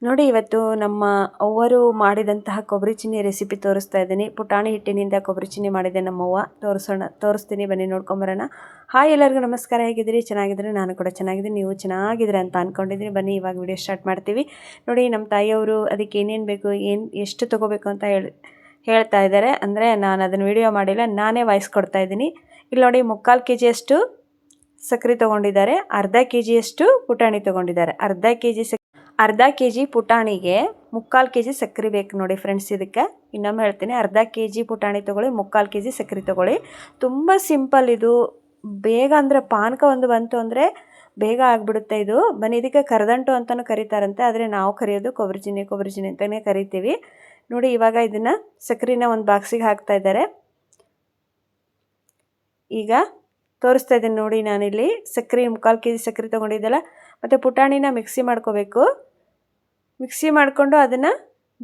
ನೋಡಿ ಇವತ್ತು ನಮ್ಮ ಅವ್ವರು ಮಾಡಿದಂತಹ ಕೊಬ್ಬರಿ ಚಿನ್ನಿ ರೆಸಿಪಿ ತೋರಿಸ್ತಾ ಇದ್ದೀನಿ. ಪುಟಾಣಿ ಹಿಟ್ಟಿನಿಂದ ಕೊಬ್ಬರಿ ಚಿನ್ನಿ ಮಾಡಿದೆ ನಮ್ಮವ್ವ. ತೋರಿಸ್ತೀನಿ ಬನ್ನಿ ನೋಡ್ಕೊಂಬರೋಣ. ಹಾಯ್ ಎಲ್ಲರಿಗೂ ನಮಸ್ಕಾರ, ಹೇಗಿದ್ದೀರಿ? ಚೆನ್ನಾಗಿದ್ರೆ ನಾನು ಕೂಡ ಚೆನ್ನಾಗಿದ್ದೀನಿ, ನೀವು ಚೆನ್ನಾಗಿದ್ರೆ ಅಂತ ಅಂದ್ಕೊಂಡಿದ್ದೀನಿ. ಬನ್ನಿ ಇವಾಗ ವಿಡಿಯೋ ಸ್ಟಾರ್ಟ್ ಮಾಡ್ತೀವಿ. ನೋಡಿ ನಮ್ಮ ತಾಯಿಯವರು ಅದಕ್ಕೆ ಏನೇನು ಬೇಕು, ಎಷ್ಟು ತೊಗೋಬೇಕು ಅಂತ ಹೇಳ್ತಾ ಇದ್ದಾರೆ. ಅಂದರೆ ನಾನು ಅದನ್ನು ವಿಡಿಯೋ ಮಾಡಿಲ್ಲ, ನಾನೇ ವಾಯ್ಸ್ ಕೊಡ್ತಾ ಇದ್ದೀನಿ. ಇಲ್ಲಿ ನೋಡಿ 3/4 kg ಸಕ್ಕರೆ ತೊಗೊಂಡಿದ್ದಾರೆ, ಅರ್ಧ kg ಪುಟಾಣಿ ತೊಗೊಂಡಿದ್ದಾರೆ. ಅರ್ಧ kg ಪುಟಾಣಿಗೆ 3/4 kg ಸಕ್ಕರೆ ಬೇಕು ನೋಡಿ ಫ್ರೆಂಡ್ಸ್. ಇದಕ್ಕೆ ಇನ್ನೊಮ್ಮೆ ಹೇಳ್ತೀನಿ, ಅರ್ಧ kg ಪುಟಾಣಿ ತೊಗೊಳ್ಳಿ, 3/4 kg ಸಕ್ಕರೆ ತೊಗೊಳ್ಳಿ. ತುಂಬ ಸಿಂಪಲ್ ಇದು, ಬೇಗ ಅಂದರೆ ಪಾನಕ ಒಂದು ಬಂತು ಅಂದರೆ ಬೇಗ ಆಗಿಬಿಡುತ್ತೆ ಇದು. ಬನ್ನಿ, ಇದಕ್ಕೆ ಕರದಂಟು ಅಂತಲೂ ಕರೀತಾರಂತೆ, ಆದರೆ ನಾವು ಕರೆಯೋದು ಕೊಬ್ಬರಿ ಚಿನ್ನಿ ಅಂತಲೇ ಕರಿತೀವಿ. ನೋಡಿ ಇವಾಗ ಇದನ್ನು ಸಕ್ಕರೆನ ಒಂದು ಬಾಕ್ಸಿಗೆ ಹಾಕ್ತಾ ಇದ್ದಾರೆ. ಈಗ ತೋರಿಸ್ತಾ ಇದ್ದೀನಿ ನೋಡಿ, ನಾನಿಲ್ಲಿ ಸಕ್ಕರೆ 3/4 kg ಸಕ್ಕರೆ ತೊಗೊಂಡಿದ್ದಲ್ಲ, ಮತ್ತು ಪುಟಾಣಿನ ಮಿಕ್ಸಿ ಮಾಡ್ಕೋಬೇಕು. ಮಿಕ್ಸಿ ಮಾಡಿಕೊಂಡು ಅದನ್ನು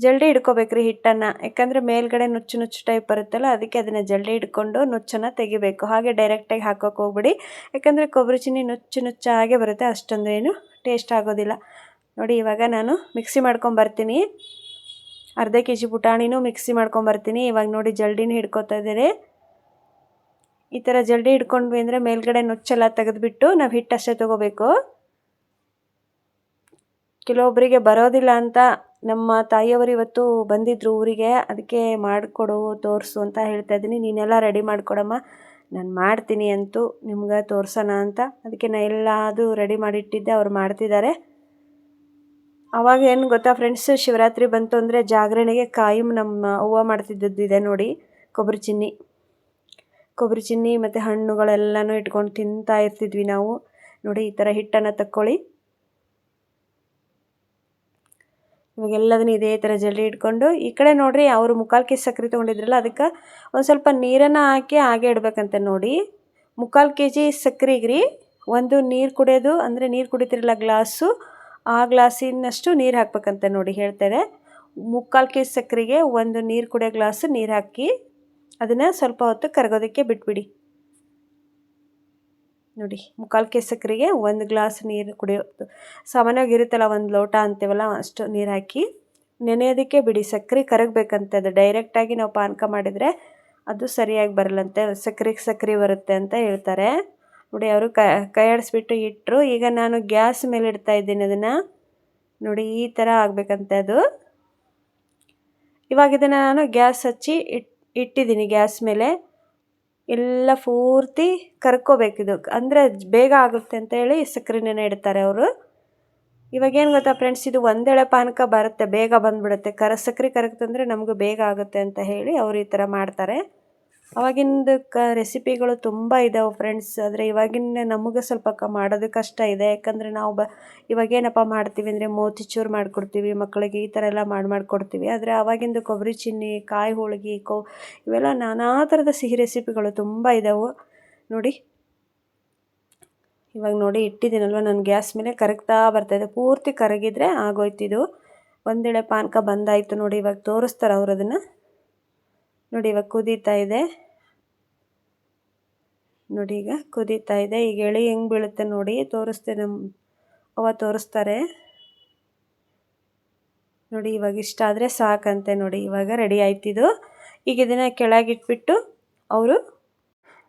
ಜಲ್ಡಿ ಹಿಡ್ಕೋಬೇಕ್ರಿ ಹಿಟ್ಟನ್ನು. ಯಾಕಂದರೆ ಮೇಲ್ಗಡೆ ನುಚ್ಚು ಟೈಪ್ ಬರುತ್ತಲ್ಲ, ಅದಕ್ಕೆ ಅದನ್ನು ಜಲ್ಡಿ ಹಿಡ್ಕೊಂಡು ನುಚ್ಚನ್ನು ತೆಗಿಬೇಕು. ಹಾಗೆ ಡೈರೆಕ್ಟಾಗಿ ಹಾಕೋಕೆ ಹೋಗ್ಬಿಡಿ, ಯಾಕಂದರೆ ಕೊಬ್ಬರಿ ಚಿನ್ನಿ ನುಚ್ಚಾಗೆ ಬರುತ್ತೆ, ಅಷ್ಟೊಂದು ಏನು ಟೇಸ್ಟ್ ಆಗೋದಿಲ್ಲ. ನೋಡಿ ಇವಾಗ ನಾನು ಮಿಕ್ಸಿ ಮಾಡ್ಕೊಂಬರ್ತೀನಿ. ಅರ್ಧ kg ಪುಟಾಣಿನೂ ಮಿಕ್ಸಿ ಮಾಡ್ಕೊಂಬರ್ತೀನಿ. ಇವಾಗ ನೋಡಿ ಜಲ್ಡಿನ ಹಿಡ್ಕೊತಾ ಇದ್ದಾರೆ. ಈ ಥರ ಜಲ್ಡಿ ಹಿಡ್ಕೊಂಡ್ವಿ ಅಂದರೆ ಮೇಲ್ಗಡೆ ನುಚ್ಚೆಲ್ಲ ತೆಗೆದುಬಿಟ್ಟು ನಾವು ಹಿಟ್ಟಷ್ಟೇ ತೊಗೋಬೇಕು. ಕೆಲವೊಬ್ಬರಿಗೆ ಬರೋದಿಲ್ಲ ಅಂತ ನಮ್ಮ ತಾಯಿಯವರು ಇವತ್ತು ಬಂದಿದ್ದರು ಊರಿಗೆ, ಅದಕ್ಕೆ ಮಾಡಿಕೊಡು ತೋರಿಸು ಅಂತ ಹೇಳ್ತಾ ಇದ್ದೀನಿ. ನೀನೆಲ್ಲ ರೆಡಿ ಮಾಡಿಕೊಡಮ್ಮ, ನಾನು ಮಾಡ್ತೀನಿ ಅಂತೂ ನಿಮ್ಗೆ ತೋರ್ಸೋಣ ಅಂತ. ಅದಕ್ಕೆ ನಾನು ಎಲ್ಲದು ರೆಡಿ ಮಾಡಿಟ್ಟಿದ್ದೆ, ಅವ್ರು ಮಾಡ್ತಿದ್ದಾರೆ. ಆವಾಗ ಏನು ಗೊತ್ತಾ ಫ್ರೆಂಡ್ಸ್, ಶಿವರಾತ್ರಿ ಬಂತು ಅಂದರೆ ಜಾಗರಣೆಗೆ ಕಾಯಂ ನಮ್ಮ ಅವ್ವ ಮಾಡ್ತಿದ್ದಿದೆ ನೋಡಿ ಕೊಬ್ಬರಿ ಚಿನ್ನಿ ಮತ್ತು ಹಣ್ಣುಗಳೆಲ್ಲನೂ ಇಟ್ಕೊಂಡು ತಿಂತಾ ಇರ್ತಿದ್ವಿ ನಾವು. ನೋಡಿ ಈ ಥರ ಹಿಟ್ಟನ್ನು ತಕ್ಕೊಳ್ಳಿ. ಇವಾಗ ಎಲ್ಲದನ್ನು ಇದೇ ಥರ ಜಲ್ಡಿ ಇಟ್ಕೊಂಡು, ಈ ಕಡೆ ನೋಡಿರಿ ಅವರು 3/4 kg ಸಕ್ಕರೆ ತೊಗೊಂಡಿದ್ರಲ್ಲ, ಅದಕ್ಕೆ ಒಂದು ಸ್ವಲ್ಪ ನೀರನ್ನು ಹಾಕಿ ಹಾಗೆ ಇಡಬೇಕಂತೆ ನೋಡಿ. 3/4 kg ಸಕ್ಕರೆಗೆ ರೀ ಒಂದು ನೀರು ಕುಡಿಯೋದು, ಅಂದರೆ ನೀರು ಕುಡಿತಿರಲ್ಲ ಗ್ಲಾಸು, ಆ ಗ್ಲಾಸಿನಷ್ಟು ನೀರು ಹಾಕ್ಬೇಕಂತೆ ನೋಡಿ ಹೇಳ್ತಾರೆ. 3/4 kg ಸಕ್ಕರೆಗೆ ಒಂದು ನೀರು ಕುಡಿಯೋ ಗ್ಲಾಸು ನೀರು ಹಾಕಿ ಅದನ್ನು ಸ್ವಲ್ಪ ಹೊತ್ತು ಕರಗೋದಕ್ಕೆ ಬಿಟ್ಬಿಡಿ. ನೋಡಿ 3/4 kg ಸಕ್ಕರೆಗೆ ಒಂದು ಗ್ಲಾಸ್ ನೀರು ಕುಡಿಯೋದು, ಸಾಮಾನ್ಯವಾಗಿ ಇರುತ್ತಲ್ಲ ಒಂದು ಲೋಟ ಅಂತೀವಲ್ಲ, ಅಷ್ಟು ನೀರು ಹಾಕಿ ನೆನೆಯೋದಕ್ಕೆ ಬಿಡಿ. ಸಕ್ಕರೆ ಕರಗಬೇಕಂತೆ, ಅದು ಡೈರೆಕ್ಟಾಗಿ ನಾವು ಪಾನಕ ಮಾಡಿದರೆ ಅದು ಸರಿಯಾಗಿ ಬರಲ್ಲಂತೆ, ಸಕ್ಕರೆ ಬರುತ್ತೆ ಅಂತ ಹೇಳ್ತಾರೆ. ನೋಡಿ ಅವರು ಕೈ ಆಡಿಸ್ಬಿಟ್ಟು ಇಟ್ಟರು. ಈಗ ನಾನು ಗ್ಯಾಸ್ ಮೇಲೆ ಇಡ್ತಾ ಇದ್ದೀನಿ ಅದನ್ನು. ನೋಡಿ ಈ ಥರ ಆಗಬೇಕಂತೆ ಅದು. ಇವಾಗ ಇದನ್ನು ನಾನು ಗ್ಯಾಸ್ ಹಚ್ಚಿ ಇಟ್ಟಿದ್ದೀನಿ ಗ್ಯಾಸ್ ಮೇಲೆ. ಎಲ್ಲ ಪೂರ್ತಿ ಕರ್ಕೋಬೇಕಿದು, ಅಂದರೆ ಬೇಗ ಆಗುತ್ತೆ ಅಂತೇಳಿ ಸಕ್ಕರೆನೇ ಇಡ್ತಾರೆ ಅವರು. ಇವಾಗೇನು ಗೊತ್ತಾ ಫ್ರೆಂಡ್ಸ್, ಇದು ಒಂದೆಳೆ ಪಾನಕ ಬರುತ್ತೆ, ಬೇಗ ಬಂದುಬಿಡುತ್ತೆ. ಸಕ್ಕರೆ ಕರಗ್ತಂದರೆ ನಮಗೂ ಬೇಗ ಆಗುತ್ತೆ ಅಂತ ಹೇಳಿ ಅವರು ಈ ಥರ ಮಾಡ್ತಾರೆ. ಅವಾಗಿಂದು ರೆಸಿಪಿಗಳು ತುಂಬ ಇದ್ದಾವೆ ಫ್ರೆಂಡ್ಸ್, ಆದರೆ ಇವಾಗಿನ ನಮಗೆ ಸ್ವಲ್ಪ ಮಾಡೋದು ಕಷ್ಟ ಇದೆ. ಯಾಕಂದರೆ ನಾವು ಇವಾಗೇನಪ್ಪ ಮಾಡ್ತೀವಿ ಅಂದರೆ ಮೋತಿಚೂರು ಮಾಡಿಕೊಡ್ತೀವಿ ಮಕ್ಕಳಿಗೆ, ಈ ಥರ ಎಲ್ಲ ಮಾಡಿಕೊಡ್ತೀವಿ. ಆದರೆ ಆವಾಗಿಂದು ಕೊಬ್ಬರಿ ಚಿನ್ನಿ, ಕಾಯಿ ಹೋಳಿಗೆ, ಇವೆಲ್ಲ ನಾನಾ ಥರದ ಸಿಹಿ ರೆಸಿಪಿಗಳು ತುಂಬ ಇದ್ದಾವೆ ನೋಡಿ. ಇವಾಗ ನೋಡಿ ಇಟ್ಟಿದ್ದೀನಲ್ವ ನಾನು ಗ್ಯಾಸ್ ಮೇಲೆ, ಕರಗ್ತಾ ಬರ್ತಾಯಿದೆ. ಪೂರ್ತಿ ಕರಗಿದ್ರೆ ಆಗೋಯ್ತಿದು, ಒಂದೆಳೆ ಪಾನಕ ಬಂದಾಯಿತು ನೋಡಿ. ಇವಾಗ ತೋರಿಸ್ತಾರೆ ಅವರು ಅದನ್ನು. ನೋಡಿ ಇವಾಗ ಕುದೀತಾ ಇದೆ ನೋಡಿ, ಈಗ ಕುದೀತಾ ಇದೆ. ಈಗ ಎಳೆ ಹೆಂಗೆ ಬೀಳುತ್ತೆ ನೋಡಿ, ತೋರಿಸ್ತೇನೆ, ನಮ್ಮ ಅವ್ವ ತೋರಿಸ್ತಾರೆ ನೋಡಿ. ಇವಾಗ ಇಷ್ಟ ಆದರೆ ಸಾಕಂತೆ ನೋಡಿ. ಇವಾಗ ರೆಡಿ ಆಯ್ತಿದು. ಈಗ ಇದನ್ನು ಕೆಳಗಿಟ್ಬಿಟ್ಟು ಅವರು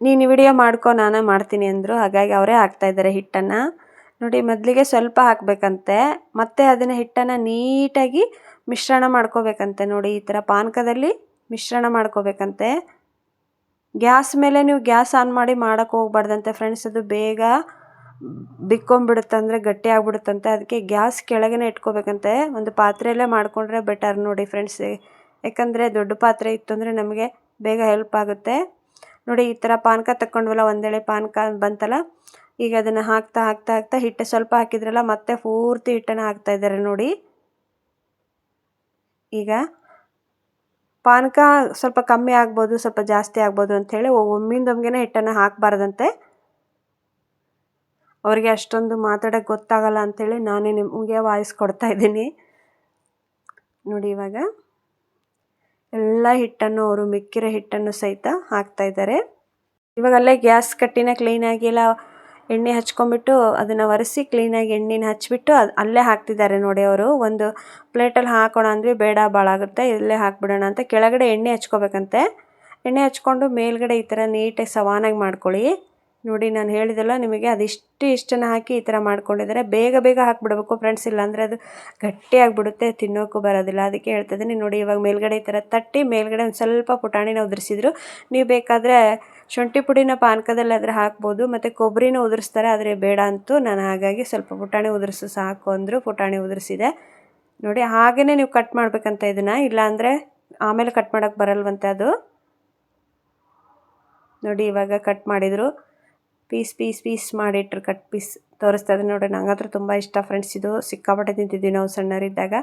ನೀನು ವಿಡಿಯೋ ಮಾಡ್ಕೊ, ನಾನೇ ಮಾಡ್ತೀನಿ ಅಂದರು. ಹಾಗಾಗಿ ಅವರೇ ಹಾಕ್ತಾಯಿದ್ದಾರೆ ಹಿಟ್ಟನ್ನು ನೋಡಿ. ಮೊದಲಿಗೆ ಸ್ವಲ್ಪ ಹಾಕಬೇಕಂತೆ, ಮತ್ತು ಅದನ್ನು ಹಿಟ್ಟನ್ನು ನೀಟಾಗಿ ಮಿಶ್ರಣ ಮಾಡ್ಕೋಬೇಕಂತೆ ನೋಡಿ. ಈ ಥರ ಪಾನಕದಲ್ಲಿ ಮಿಶ್ರಣ ಮಾಡ್ಕೋಬೇಕಂತೆ. ಗ್ಯಾಸ್ ಮೇಲೆ ನೀವು ಗ್ಯಾಸ್ ಆನ್ ಮಾಡಿ ಮಾಡೋಕ್ಕೆ ಹೋಗ್ಬಾರ್ದಂತೆ ಫ್ರೆಂಡ್ಸ್, ಅದು ಬೇಗ ಬಿಕ್ಕೊಂಬಿಡುತ್ತೆ, ಅಂದರೆ ಗಟ್ಟಿ ಆಗಿಬಿಡುತ್ತಂತೆ. ಅದಕ್ಕೆ ಗ್ಯಾಸ್ ಕೆಳಗೇ ಇಟ್ಕೋಬೇಕಂತೆ. ಒಂದು ಪಾತ್ರೆಯಲ್ಲೇ ಮಾಡಿಕೊಂಡ್ರೆ ಬೆಟರ್ ನೋಡಿ ಫ್ರೆಂಡ್ಸ್, ಯಾಕಂದರೆ ದೊಡ್ಡ ಪಾತ್ರೆ ಇತ್ತು ಅಂದರೆ ನಮಗೆ ಬೇಗ ಹೆಲ್ಪ್ ಆಗುತ್ತೆ ನೋಡಿ. ಈ ಥರ ಪಾನಕ ತಗೊಂಡ್ವಲ್ಲ, ಒಂದೆಳೆ ಪಾನಕ ಬಂತಲ್ಲ, ಈಗ ಅದನ್ನು ಹಾಕ್ತಾ ಹಿಟ್ಟು ಸ್ವಲ್ಪ ಹಾಕಿದ್ರಲ್ಲ, ಮತ್ತೆ ಪೂರ್ತಿ ಹಿಟ್ಟನ್ನು ಹಾಕ್ತಾಯಿದ್ದಾರೆ ನೋಡಿ. ಈಗ ಪಾನಕ ಸ್ವಲ್ಪ ಕಮ್ಮಿ ಆಗ್ಬೋದು, ಸ್ವಲ್ಪ ಜಾಸ್ತಿ ಆಗ್ಬೋದು ಅಂಥೇಳಿ ಒಮ್ಮಿಂದೊಮ್ಗೆ ಹಿಟ್ಟನ್ನು ಹಾಕಬಾರ್ದಂತೆ. ಅವರಿಗೆ ಅಷ್ಟೊಂದು ಮಾತಾಡೋಕ್ಕೆ ಗೊತ್ತಾಗಲ್ಲ ಅಂಥೇಳಿ ನಾನೇ ನಿಮಗೆ ವಾಯ್ಸ್ ಕೊಡ್ತಾ ಇದ್ದೀನಿ ನೋಡಿ. ಇವಾಗ ಎಲ್ಲ ಹಿಟ್ಟನ್ನು ಅವರು ಮಿಕ್ಕಿರೋ ಹಿಟ್ಟನ್ನು ಸಹಿತ ಹಾಕ್ತಾಯಿದ್ದಾರೆ. ಇವಾಗ ಅಲ್ಲೇ ಗ್ಯಾಸ್ ಕಟ್ಟಿನ ಕ್ಲೀನಾಗಿ ಎಲ್ಲ ಎಣ್ಣೆ ಹಚ್ಕೊಂಡ್ಬಿಟ್ಟು ಅದನ್ನು ಒರೆಸಿ ಕ್ಲೀನಾಗಿ ಎಣ್ಣೆನ ಹಚ್ಬಿಟ್ಟು ಅಲ್ಲೇ ಹಾಕ್ತಿದ್ದಾರೆ ನೋಡಿ ಅವರು. ಒಂದು ಪ್ಲೇಟಲ್ಲಿ ಹಾಕೋಣ ಅಂದ್ವಿ, ಬೇಡ ಭಾಳ ಆಗುತ್ತೆ ಇಲ್ಲೇ ಹಾಕ್ಬಿಡೋಣ ಅಂತ ಕೆಳಗಡೆ ಎಣ್ಣೆ ಹಚ್ಕೋಬೇಕಂತೆ. ಎಣ್ಣೆ ಹಚ್ಕೊಂಡು ಮೇಲ್ಗಡೆ ಈ ಥರ ನೀಟಾಗಿ ಸವಾನಾಗಿ ಮಾಡ್ಕೊಳ್ಳಿ. ನೋಡಿ ನಾನು ಹೇಳಿದೆಲ್ಲ ನಿಮಗೆ ಇಷ್ಟನ್ನು ಹಾಕಿ ಈ ಥರ ಮಾಡ್ಕೊಂಡಿದ್ದಾರೆ. ಬೇಗ ಬೇಗ ಹಾಕಿಬಿಡ್ಬೇಕು ಫ್ರೆಂಡ್ಸ್, ಇಲ್ಲಾಂದರೆ ಅದು ಗಟ್ಟಿಯಾಗಿಬಿಡುತ್ತೆ, ತಿನ್ನೋಕ್ಕೂ ಬರೋದಿಲ್ಲ. ಅದಕ್ಕೆ ಹೇಳ್ತಿದ್ದೀನಿ ನೋಡಿ. ಇವಾಗ ಮೇಲ್ಗಡೆ ಈ ಥರ ತಟ್ಟಿ ಮೇಲ್ಗಡೆ ಒಂದು ಸ್ವಲ್ಪ ಪುಟಾಣಿನ ಉದುರಿಸಿದ್ರು. ನೀವು ಬೇಕಾದರೆ ಶುಂಠಿ ಪುಡಿನ ಪಾನಕದಲ್ಲಿ ಆದರೆ ಹಾಕ್ಬೋದು, ಮತ್ತು ಕೊಬ್ಬರಿನ ಉದುರಿಸ್ತಾರೆ, ಆದರೆ ಬೇಡ ಅಂತು ನಾನು ಹಾಗಾಗಿ ಸ್ವಲ್ಪ ಪುಟಾಣಿ ಉದುರಿಸು ಸಾಕು ಅಂದರು. ಪುಟಾಣಿ ಉದುರಿಸಿದೆ ನೋಡಿ. ಹಾಗೇ ನೀವು ಕಟ್ ಮಾಡಬೇಕಂತ ಇದನ್ನು, ಇಲ್ಲಾಂದರೆ ಆಮೇಲೆ ಕಟ್ ಮಾಡೋಕ್ಕೆ ಬರಲ್ವಂತೆ ಅದು. ನೋಡಿ ಇವಾಗ ಕಟ್ ಮಾಡಿದರು, ಪೀಸ್ ಪೀಸ್ ಪೀಸ್ ಮಾಡಿಟ್ರು, ಕಟ್ ಪೀಸ್ ತೋರಿಸ್ತಾ ಇದ್ದೀನಿ ನೋಡಿ. ನಂಗಂತೂ ತುಂಬ ಇಷ್ಟ ಫ್ರೆಂಡ್ಸ್, ಇದು ಸಿಕ್ಕಾಪಟ್ಟೆ ತಿಂತಿದ್ವಿ ನಾವು ಸಣ್ಣವರಿದ್ದಾಗ.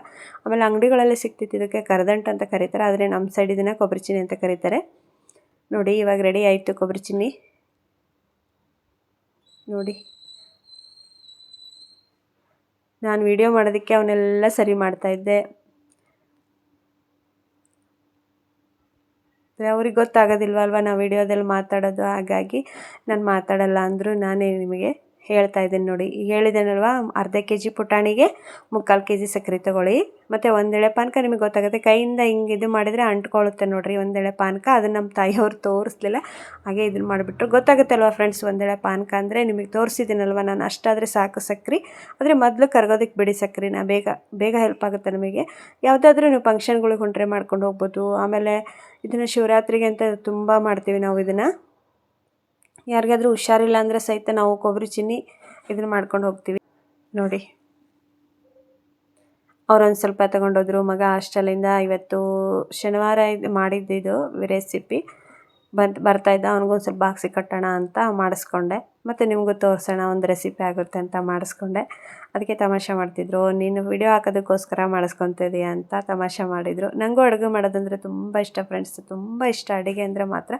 ಆಮೇಲೆ ಅಂಗಡಿಗಳಲ್ಲಿ ಸಿಗ್ತಿತ್ತು, ಇದಕ್ಕೆ ಕರದಂಟು ಅಂತ ಕರೀತಾರೆ, ಆದರೆ ನಮ್ಮ ಸೈಡ್ ಇದನ್ನು ಕೊಬ್ಬರಿ ಚಿನ್ನಿ ಅಂತ ಕರೀತಾರೆ. ನೋಡಿ ಇವಾಗ ರೆಡಿ ಆಯಿತು ಕೊಬ್ಬರಿ ಚಿನ್ನಿ. ನೋಡಿ ನಾನು ವಿಡಿಯೋ ಮಾಡೋದಕ್ಕೆ ಅವನ್ನೆಲ್ಲ ಸರಿ ಮಾಡ್ತಾಯಿದ್ದೆ. ಅವ್ರಿಗೆ ಗೊತ್ತಾಗೋದಿಲ್ವಲ್ವ ನಾವು ವಿಡಿಯೋದಲ್ಲಿ ಮಾತಾಡೋದು, ಹಾಗಾಗಿ ನಾನು ಮಾತಾಡಲ್ಲ ಅಂದರು. ನಾನೇ ನಿಮಗೆ ಹೇಳ್ತಾ ಇದ್ದೀನಿ ನೋಡಿ. ಈಗ ಹೇಳಿದ್ದೇನಲ್ವ, ಅರ್ಧ kg ಪುಟಾಣಿಗೆ 3/4 kg ಸಕ್ಕರೆ ತೊಗೊಳ್ಳಿ, ಮತ್ತು ಒಂದೆಳೆ ಪಾನಕ. ನಿಮಗೆ ಗೊತ್ತಾಗುತ್ತೆ, ಕೈಯಿಂದ ಹಿಂಗೆ ಇದು ಮಾಡಿದರೆ ಅಂಟ್ಕೊಳ್ಳುತ್ತೆ ನೋಡಿರಿ ಒಂದೆಳೆ ಪಾನಕ. ಅದನ್ನು ನಮ್ಮ ತಾಯಿಯವ್ರು ತೋರಿಸ್ಲಿಲ್ಲ, ಹಾಗೆ ಇದನ್ನು ಮಾಡಿಬಿಟ್ರು. ಗೊತ್ತಾಗುತ್ತೆ ಅಲ್ವ ಫ್ರೆಂಡ್ಸ್, ಒಂದೆಳೆ ಪಾನಕ ಅಂದರೆ ನಿಮಗೆ ತೋರಿಸಿದ್ದೀನಲ್ವ ನಾನು, ಅಷ್ಟಾದರೆ ಸಾಕು ಸಕ್ಕರೆ. ಆದರೆ ಮೊದಲು ಕರ್ಗೋದಕ್ಕೆ ಬಿಡಿ ಸಕ್ಕರೆನ, ಬೇಗ ಬೇಗ ಹೆಲ್ಪ್ ಆಗುತ್ತೆ ನಮಗೆ. ಯಾವುದಾದ್ರೂ ನೀವು ಫಂಕ್ಷನ್ಗಳಿಗೆ ಹೊಂಟ್ರೆ ಮಾಡ್ಕೊಂಡು ಹೋಗ್ಬೋದು. ಆಮೇಲೆ ಇದನ್ನು ಶಿವರಾತ್ರಿಗೆ ಅಂತ ತುಂಬ ಮಾಡ್ತೀವಿ ನಾವು ಇದನ್ನು. ಯಾರಿಗಾದ್ರೂ ಹುಷಾರಿಲ್ಲ ಅಂದರೆ ಸಹಿತ ನಾವು ಕೊಬ್ಬರಿ ಚಿನ್ನಿ ಇದನ್ನು ಮಾಡ್ಕೊಂಡು ಹೋಗ್ತೀವಿ ನೋಡಿ. ಅವರೊಂದು ಸ್ವಲ್ಪ ತೊಗೊಂಡೋದ್ರು ಮಗ ಹಾಸ್ಟೆಲಿಂದ. ಇವತ್ತು ಶನಿವಾರ ಇದು ಮಾಡಿದ್ದಿದ್ದು ರೆಸಿಪಿ ಬರ್ತಾಯಿದ್ದ, ಅವ್ನಿಗೊಂದು ಸ್ವಲ್ಪ ಬಾಕ್ಸಿಗೆ ಕಟ್ಟೋಣ ಅಂತ ಮಾಡಿಸ್ಕೊಂಡೆ. ಮತ್ತು ನಿಮಗೂ ತೋರಿಸೋಣ ಒಂದು ರೆಸಿಪಿ ಆಗುತ್ತೆ ಅಂತ ಮಾಡಿಸ್ಕೊಂಡೆ. ಅದಕ್ಕೆ ತಮಾಷೆ ಮಾಡ್ತಿದ್ರು, ನೀನು ವಿಡಿಯೋ ಹಾಕೋದಕ್ಕೋಸ್ಕರ ಮಾಡಿಸ್ಕೊತಿದ್ದೀಯ ಅಂತ ತಮಾಷೆ ಮಾಡಿದರು. ನನಗೂ ಅಡುಗೆ ಮಾಡೋದಂದರೆ ತುಂಬ ಇಷ್ಟ ಫ್ರೆಂಡ್ಸ್, ತುಂಬ ಇಷ್ಟ. ಅಡುಗೆ ಅಂದರೆ ಮಾತ್ರ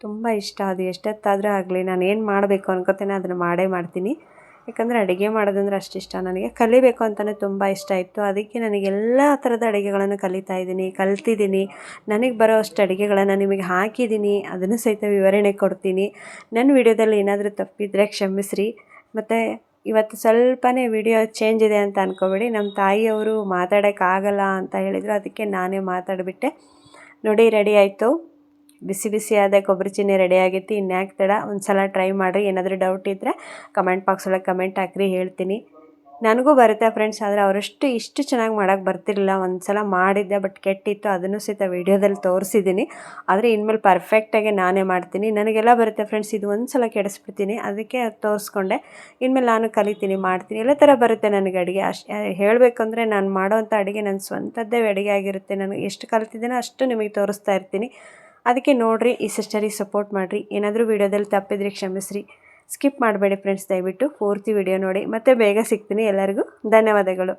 ತುಂಬ ಇಷ್ಟ. ಅದು ಎಷ್ಟೊತ್ತಾದರೂ ಆಗಲಿ, ನಾನು ಏನು ಮಾಡಬೇಕು ಅನ್ಕೋತೇನೆ ಅದನ್ನು ಮಾಡೇ ಮಾಡ್ತೀನಿ. ಯಾಕಂದರೆ ಅಡುಗೆ ಮಾಡೋದಂದ್ರೆ ಅಷ್ಟು ಇಷ್ಟ ನನಗೆ. ಕಲಿಬೇಕು ಅಂತಲೇ ತುಂಬ ಇಷ್ಟ ಇತ್ತು. ಅದಕ್ಕೆ ನನಗೆಲ್ಲ ಥರದ ಅಡುಗೆಗಳನ್ನು ಕಲ್ತಿದ್ದೀನಿ. ನನಗೆ ಬರೋ ಅಷ್ಟು ಅಡುಗೆಗಳನ್ನು ನಿಮಗೆ ಹಾಕಿದ್ದೀನಿ, ಅದನ್ನು ಸಹಿತ ವಿವರಣೆ ಕೊಡ್ತೀನಿ. ನನ್ನ ವಿಡಿಯೋದಲ್ಲಿ ಏನಾದರೂ ತಪ್ಪಿದರೆ ಕ್ಷಮಿಸ್ರಿ. ಮತ್ತು ಇವತ್ತು ಸ್ವಲ್ಪನೇ ವಿಡಿಯೋ ಚೇಂಜ್ ಇದೆ ಅಂತ ಅಂದ್ಕೊಬೇಡಿ. ನಮ್ಮ ತಾಯಿಯವರು ಮಾತಾಡೋಕ್ಕಾಗಲ್ಲ ಅಂತ ಹೇಳಿದರು, ಅದಕ್ಕೆ ನಾನೇ ಮಾತಾಡಿಬಿಟ್ಟೆ ನೋಡಿ. ರೆಡಿ ಆಯಿತು, ಬಿಸಿ ಬಿಸಿಯಾದ ಕೊಬ್ಬರಿ ಚಿನ್ನಿ ರೆಡಿಯಾಗಿತ್ತು. ಇನ್ಯಾಕೆ ತಡ, ಒಂದು ಸಲ ಟ್ರೈ ಮಾಡಿರಿ. ಏನಾದರೂ ಡೌಟ್ ಇದ್ದರೆ ಕಮೆಂಟ್ ಬಾಕ್ಸೊಳಗೆ ಕಮೆಂಟ್ ಹಾಕಿರಿ, ಹೇಳ್ತೀನಿ. ನನಗೂ ಬರುತ್ತೆ ಫ್ರೆಂಡ್ಸ್, ಆದರೆ ಇಷ್ಟು ಚೆನ್ನಾಗಿ ಮಾಡೋಕ್ಕೆ ಬರ್ತಿರಲಿಲ್ಲ. ಒಂದು ಸಲ ಮಾಡಿದ್ದೆ, ಬಟ್ ಕೆಟ್ಟಿತ್ತು, ಅದನ್ನು ಸಹಿತ ವೀಡಿಯೋದಲ್ಲಿ ತೋರಿಸಿದ್ದೀನಿ. ಆದರೆ ಇನ್ಮೇಲೆ ಪರ್ಫೆಕ್ಟಾಗಿ ನಾನೇ ಮಾಡ್ತೀನಿ. ನನಗೆಲ್ಲ ಬರುತ್ತೆ ಫ್ರೆಂಡ್ಸ್, ಇದು ಒಂದು ಸಲ ಕೆಡಿಸ್ಬಿಡ್ತೀನಿ, ಅದಕ್ಕೆ ತೋರಿಸ್ಕೊಂಡೆ. ಇನ್ಮೇಲೆ ನಾನು ಕಲಿತೀನಿ, ಮಾಡ್ತೀನಿ, ಎಲ್ಲ ಥರ ಬರುತ್ತೆ ನನಗೆ ಅಡುಗೆ. ಹೇಳಬೇಕಂದ್ರೆ ನಾನು ಮಾಡೋವಂಥ ಅಡುಗೆ ನನ್ನ ಸ್ವಂತದ್ದೇ ಅಡುಗೆ ಆಗಿರುತ್ತೆ. ನಾನು ಎಷ್ಟು ಕಲಿತಿದ್ದೀನೋ ಅಷ್ಟು ನಿಮಗೆ ತೋರಿಸ್ತಾ ಇರ್ತೀನಿ. ಅದಕ್ಕೆ ನೋಡಿರಿ, ಈ ಸಿಸ್ಟರಿಗೆ ಸಪೋರ್ಟ್ ಮಾಡಿರಿ. ಏನಾದರೂ ವೀಡಿಯೋದಲ್ಲಿ ತಪ್ಪಿದ್ರೆ ಕ್ಷಮಿಸ್ರಿ. ಸ್ಕಿಪ್ ಮಾಡಬೇಡಿ ಫ್ರೆಂಡ್ಸ್, ದಯವಿಟ್ಟು ಪೂರ್ತಿ ವಿಡಿಯೋ ನೋಡಿ. ಮತ್ತೆ ಬೇಗ ಸಿಗ್ತೀನಿ. ಎಲ್ಲರಿಗೂ ಧನ್ಯವಾದಗಳು.